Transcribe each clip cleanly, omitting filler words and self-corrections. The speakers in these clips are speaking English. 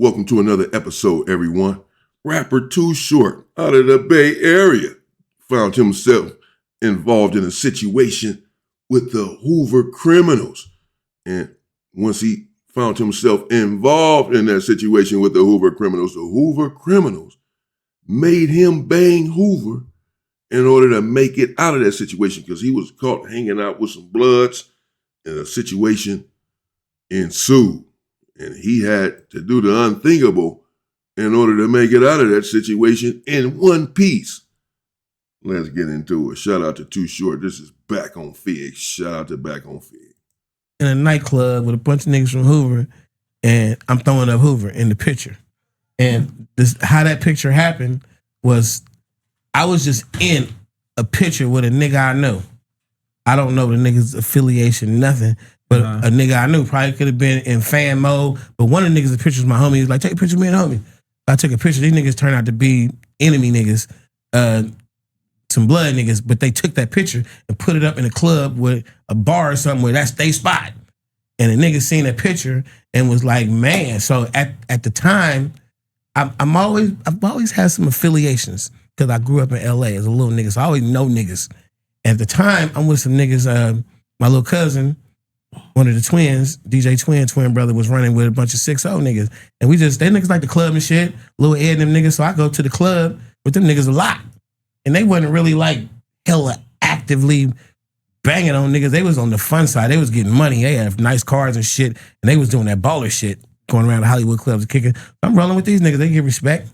Welcome to another episode, everyone. Rapper Too Short, out of the Bay Area, found himself involved in a situation with the Hoover criminals. And once he found himself involved in that situation with the Hoover criminals made him bang Hoover in order to make it out of that situation because he was caught hanging out with some bloods and a situation ensued. And he had to do the unthinkable in order to make it out of that situation in one piece. Let's get into it. Shout out to Too Short. This is Back on Fig. Shout out to Back on Fig. In a nightclub with a bunch of niggas from Hoover, and I'm throwing up Hoover in the picture. And how that picture happened was I was just in a picture with a nigga I know. I don't know the nigga's affiliation, nothing. But a nigga I knew probably could have been in fan mode. But one of the niggas, the picture was my homie. He was like, take a picture of me and homie. I took a picture. These niggas turned out to be enemy niggas, some blood niggas. But they took that picture and put it up in a club with a bar or something where that's their spot. And the nigga seen that picture and was like, man. So at the time, I've always had some affiliations because I grew up in LA as a little nigga. So I always know niggas. At the time, I'm with some niggas, my little cousin, one of the twins, DJ twin brother, was running with a bunch of 6'0" niggas. And they niggas like the club and shit, Lil Ed and them niggas. So I go to the club with them niggas a lot. And they wasn't really like hella actively banging on niggas. They was on the fun side. They was getting money. They had nice cars and shit. And they was doing that baller shit, going around the Hollywood clubs and kicking. I'm rolling with these niggas. They give respect.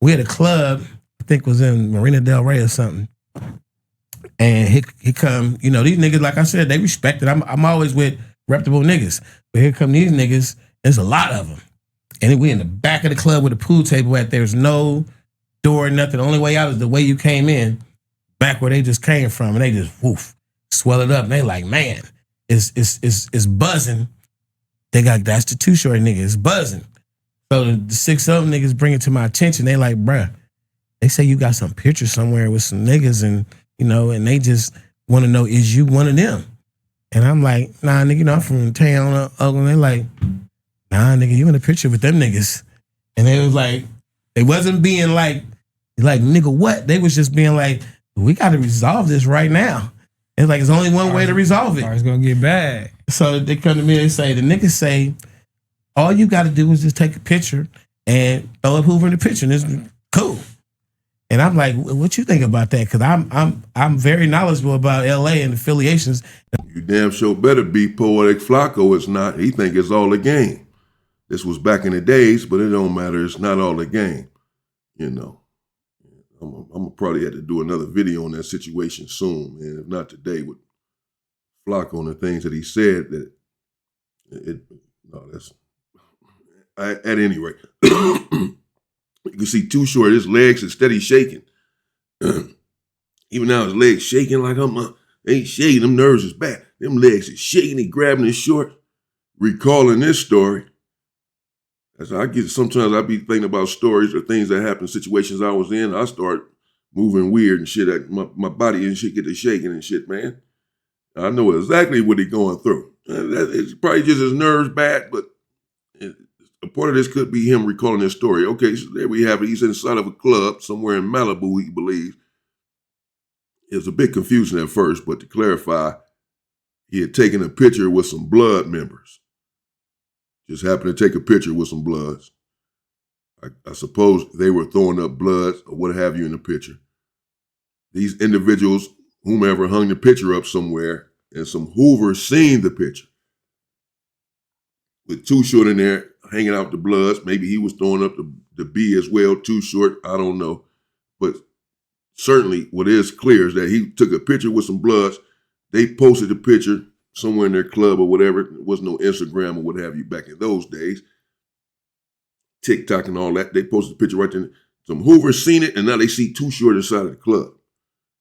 We had a club, I think was in Marina Del Rey or something. And he come, these niggas, like I said, they respect it. I'm always with reputable niggas. But here come these niggas. There's a lot of them. And we in the back of the club with a pool table at. There's no door, nothing. The only way out is the way you came in, back where they just came from. And they just, swell it up. And they like, man, it's buzzing. That's the Too Short nigga. It's buzzing. So the 6'0" niggas bring it to my attention. They like, bruh, they say you got some pictures somewhere with some niggas and and they just want to know, is you one of them? And I'm like, nah, nigga, I'm from town, Oakland. They like, nah, nigga, you in a picture with them niggas. And they was like, they wasn't being like, nigga, what? They was just being like, we got to resolve this right now. It's like, it's only one way to resolve it. It's going to get bad. So they come to me and say, the niggas say, all you got to do is just take a picture and throw up Hoover in the picture. And it's cool. And I'm like, what you think about that? Because I'm very knowledgeable about LA and affiliations. You damn sure better be Poetic Flacco. It's not. He think it's all a game. This was back in the days, but it don't matter. It's not all a game. I'm gonna probably have to do another video on that situation soon, man. If not today, with Flacco and the things that he said. At any rate. You can see Too Short, his legs are steady shaking. Even now his legs shaking like ain't shaking, them nerves is bad. Them legs is shaking, he grabbing his short. Recalling this story, sometimes I be thinking about stories or things that happened, situations I was in, I start moving weird and shit. My body and shit get to shaking and shit, man. I know exactly what he going through. It's probably just his nerves bad, but a part of this could be him recalling his story. Okay, so there we have it. He's inside of a club somewhere in Malibu, he believes. It was a bit confusing at first, but to clarify, he had taken a picture with some blood members. Just happened to take a picture with some bloods. I suppose they were throwing up bloods or what have you in the picture. These individuals, whomever hung the picture up somewhere, and some Hoover seen the picture. With Too Short in there, hanging out the bloods. Maybe he was throwing up the B as well, Too Short. I don't know. But certainly what is clear is that he took a picture with some bloods. They posted the picture somewhere in their club or whatever. It wasn't no Instagram or what have you back in those days. TikTok and all that. They posted the picture right there. Some Hoovers seen it, and now they see Too Short inside of the club.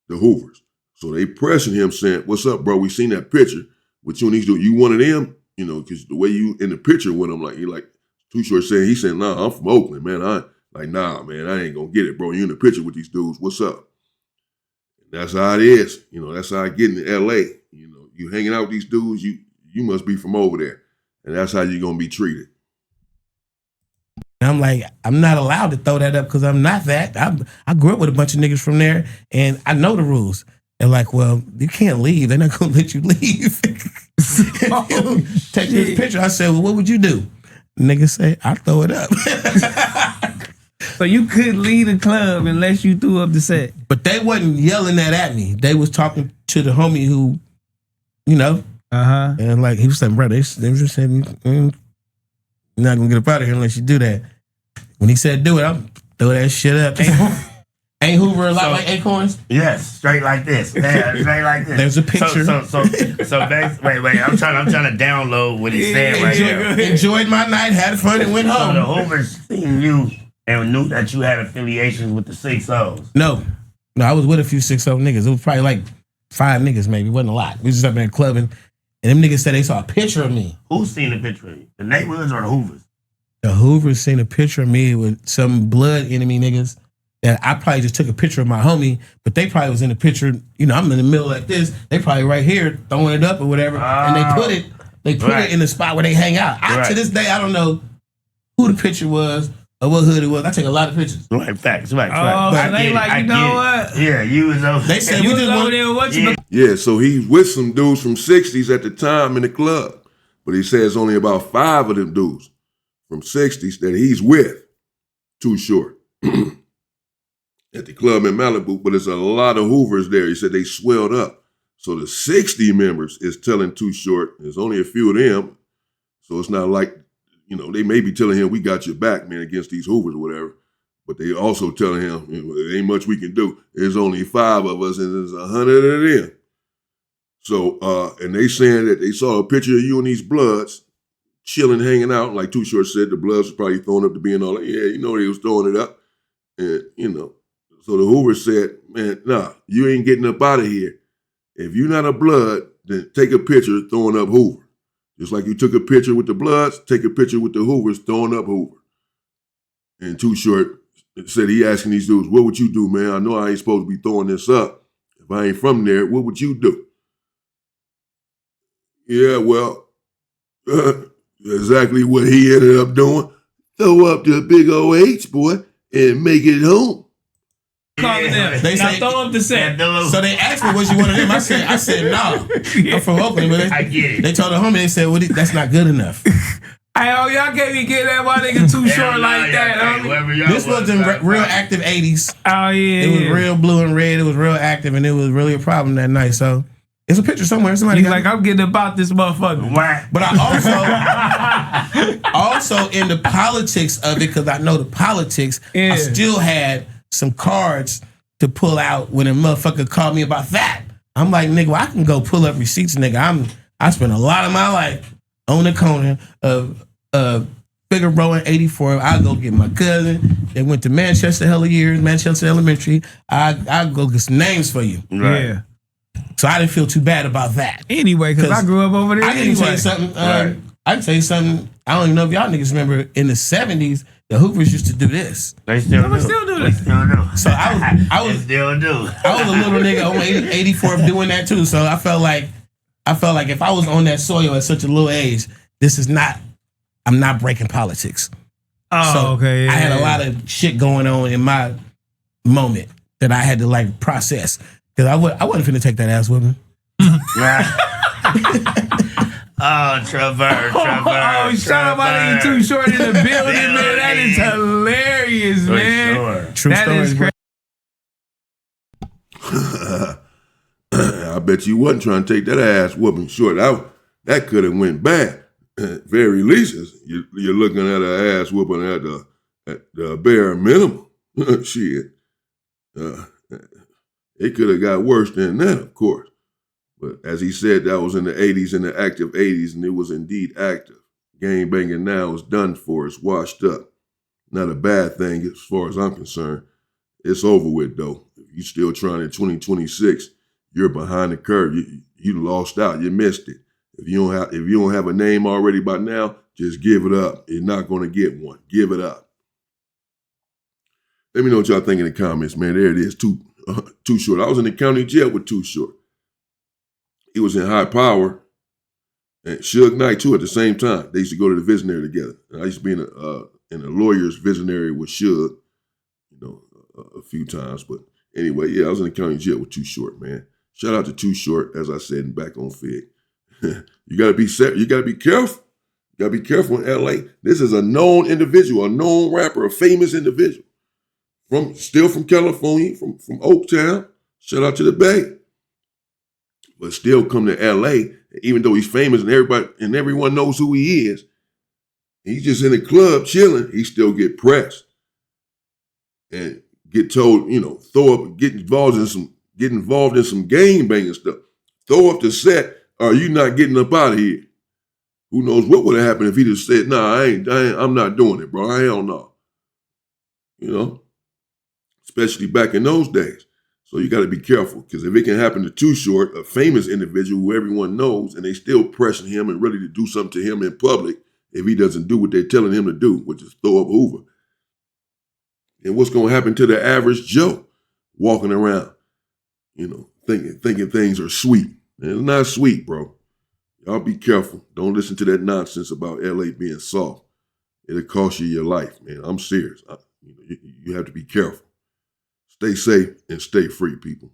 The Hoovers. So they pressing him saying, what's up, bro? We seen that picture. What you and these do? You one of them? Because the way you in the picture with him, you're like, Too Short saying, he said, nah, I'm from Oakland, man. Nah, man, I ain't gonna get it, bro. You in the picture with these dudes. What's up? And that's how it is. That's how I get in LA. You hanging out with these dudes, you must be from over there. And that's how you're gonna be treated. And I'm like, I'm not allowed to throw that up because I'm not that. I grew up with a bunch of niggas from there, and I know the rules. They're like, well, you can't leave. They're not going to let you leave. Take this picture. I said, well, what would you do? Niggas say, I throw it up. So you couldn't leave the club unless you threw up the set. But they wasn't yelling that at me. They was talking to the homie who, you know, and like he was saying, bro, they just said, you're not gonna get up out of here unless you do that. When he said do it, I'm throw that shit up. Ain't Hoover a lot like Acorns? Yes, straight like this. Yeah, straight like this. There's a picture. So wait. I'm trying to download what he's saying right now. Enjoyed my night, had fun, and went So home. the Hoovers seen you and knew that you had affiliations with the 6-0s. No, I was with a few 6-0 niggas. It was probably like 5 niggas, maybe. It wasn't a lot. We was just up there clubbing, and them niggas said they saw a picture of me. Who's seen the picture of you? The neighborhoods or the Hoovers? The Hoovers seen a picture of me with some blood enemy niggas that I probably just took a picture of my homie, but they probably was in the picture, you know, I'm in the middle like this. They probably right here throwing it up or whatever. And they put it in the spot where they hang out. To this day, I don't know who the picture was or what hood it was. I take a lot of pictures. Right, facts. So they like, you know what? Yeah, you was over. They said you we was just over want. there what you Yeah, so he's with some dudes from 60s at the time in the club. But he says only about 5 of them dudes from 60s that he's with. Too short. At the club in Malibu, but there's a lot of Hoovers there. He said they swelled up. So the 60 members is telling Too Short. There's only a few of them. So it's not like, you know, they may be telling him, we got your back, man, against these Hoovers or whatever. But they also telling him, you know, there ain't much we can do. There's only 5 of us and there's 100 of them. So, and they saying that they saw a picture of you and these Bloods chilling, hanging out. Like Too Short said, the Bloods was probably throwing up to being all like, yeah, you know, they was throwing it up. And, you know, so the Hoover said, man, nah, you ain't getting up out of here. If you're not a Blood, then take a picture throwing up Hoover. Just like you took a picture with the Bloods, take a picture with the Hoovers throwing up Hoover. And Too Short said he asking these dudes, what would you do, man? I know I ain't supposed to be throwing this up. If I ain't from there, what would you do? Yeah, well, exactly what he ended up doing. Throw up the big old H, boy, and make it home. calling them. They Now say- throw up the set. So they asked me what you want of them. I said, nah. I'm from Oakland, but I get it. they told the homie, they said, well, that's not good enough. Hey, y'all can't be getting that one nigga too short like that, homie. This was in real active 80s. Oh, yeah. It was real blue and red. It was real active, and it was really a problem that night. So it's a picture somewhere. Somebody He's got like, I'm getting about this motherfucker. Why? But I also in the politics of it, because I know the politics, Yeah. I still had some cards to pull out when a motherfucker called me about that. I'm like, nigga, well, I can go pull up receipts, nigga. I spent a lot of my life on the corner of Figueroa and 84. I go get my cousin. They went to Manchester hella years, Manchester Elementary. I go get some names for you. Right. Yeah. So I didn't feel too bad about that. Anyway, because I grew up over there I can tell anyway. you something. Right. I can tell you something. I don't even know if y'all niggas remember in the 70s, the Hoovers used to do this. They still do. still do They this. still do. So I They was still do. I was a little nigga on 84 doing that too. So I felt like if I was on that soil at such a little age, I'm not breaking politics. Oh, So okay. Yeah, I had a lot of shit going on in my moment that I had to like process. Because I wasn't finna take that ass with me. Oh, Traverse. Oh, shout out my nigga Too Short in the building, man. That is hilarious, For man. sure. True That story. is bro. crazy. I bet you wasn't trying to take that ass whooping short. That could have went bad. At very least, you're looking at an ass whooping at the bare minimum. Shit. It could have got worse than that, of course. But as he said, that was in the 80s, in the active 80s, and it was indeed active. Gang banging now is done for. It's washed up. Not a bad thing as far as I'm concerned. It's over with, though. If you're still trying in 2026, you're behind the curve. You lost out. You missed it. If you don't have a name already by now, just give it up. You're not going to get one. Give it up. Let me know what y'all think in the comments, man. There it is. Too Short. I was in the county jail with Too Short. He was in High Power and Suge Knight too at the same time. They used to go to the Visionary together. And I used to be in and the lawyer's visionary was Suge, a few times. But anyway, yeah, I was in the county jail with Too Short, man. Shout out to Too Short, as I said, and back on Fig. You gotta be careful. You gotta be careful in LA. This is a known individual, a known rapper, a famous individual. Still from California, from Oaktown. Shout out to the Bay. But still come to LA, even though he's famous and everyone knows who he is. He's just in the club chilling. He still get pressed and get told, throw up, get involved in some gang banging stuff. Throw up the set, or you not getting up out of here. Who knows what would have happened if he just said, "Nah, I'm not doing it, bro. Hell no." Especially back in those days. So you got to be careful, because if it can happen to Too Short, a famous individual who everyone knows, and they still pressing him and ready to do something to him in public if he doesn't do what they're telling him to do, which is throw up Hoover. And what's going to happen to the average Joe walking around, thinking things are sweet? And it's not sweet, bro. Y'all be careful. Don't listen to that nonsense about LA being soft. It'll cost you your life, man. I'm serious. You have to be careful. Stay safe and stay free, people.